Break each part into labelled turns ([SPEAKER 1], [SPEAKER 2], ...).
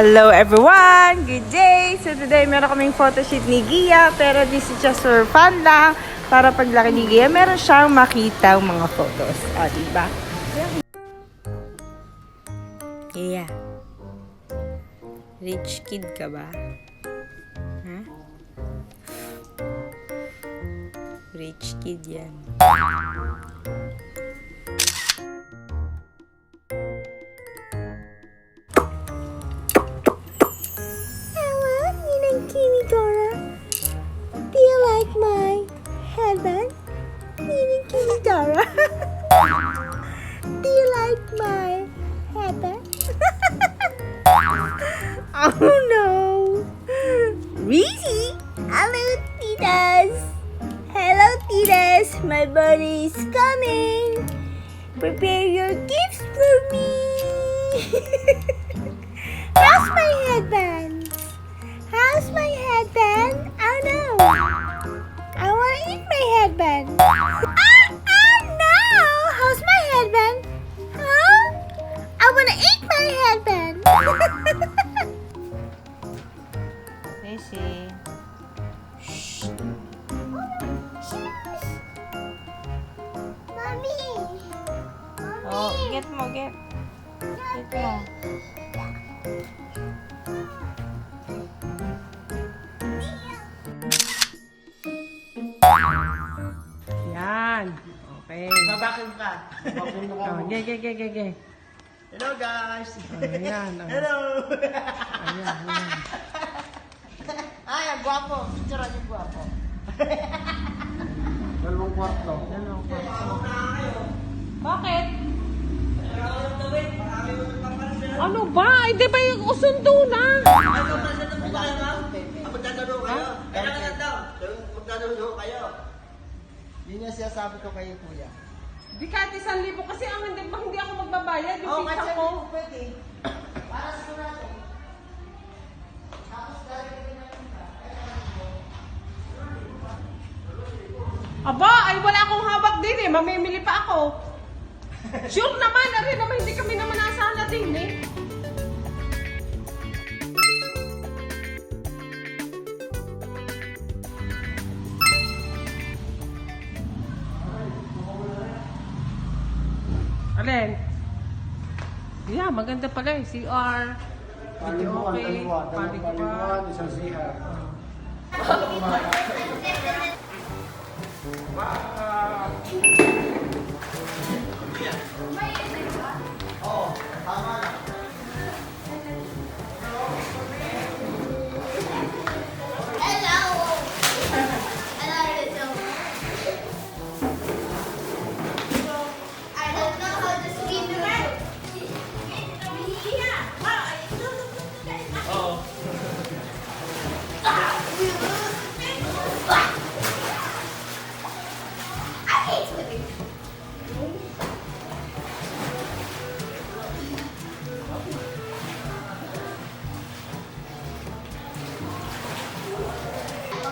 [SPEAKER 1] Hello everyone! Good day! So today meron kaming photoshoot ni Gia, pero this is just for fun lang. Para paglaki ni Gia, meron siyang makita mga photos. O, diba? Gia, rich kid ka ba? Ha? Rich kid yan.
[SPEAKER 2] Do you like my headband? Meaning Kimidora. Do you like my headband? Oh no. Really? Hello, Titas. Hello, Titas. My birthday is coming. Prepare your gifts for me. How's my headband? How's my headband? Oh no! I wanna eat my headband. Oh no! How's my headband? Huh? I wanna eat my headband.
[SPEAKER 1] Sissy.
[SPEAKER 2] Shh. Mommy.
[SPEAKER 1] Oh, get mo, get. Get mo. Yan. Okay.
[SPEAKER 3] Babakin ka. Babakin mo
[SPEAKER 1] Oh, ge.
[SPEAKER 3] Hello guys.
[SPEAKER 1] Oh, ayan. Oh.
[SPEAKER 3] Hello.
[SPEAKER 1] Ayan.
[SPEAKER 3] Ay, ang gwapo. Picture yung gwapo. Dalawang kwarto.
[SPEAKER 1] Bakit? Ano ba? Hindi ba yung usundo na?
[SPEAKER 3] Magdadalo kayo. Kailangan daw. Magdadalo kayo. Yun yung sinasabi ko kayo, kuya.
[SPEAKER 1] Di kahit 1,000 kasi ang hindi ako magbabayad. Yung pizza ko.
[SPEAKER 3] Pwede. Para sa natin. Tapos dahil
[SPEAKER 1] Aba, ay wala akong hawak din eh. Mamimili pa ako. Sure naman, ari naman hindi kami naman nasala din eh. Alin? Yeah, maganda pala eh. CR. Okay. Paliguan.
[SPEAKER 3] isang CR. Oo, tama na.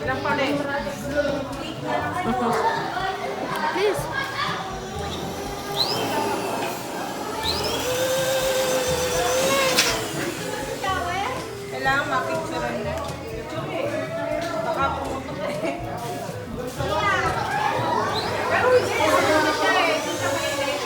[SPEAKER 1] Ilang pala eh?
[SPEAKER 2] Please.
[SPEAKER 1] Kailangan mapicturean na. Baka pumutok eh. Pero hindi na siya eh. Hindi siya mainit.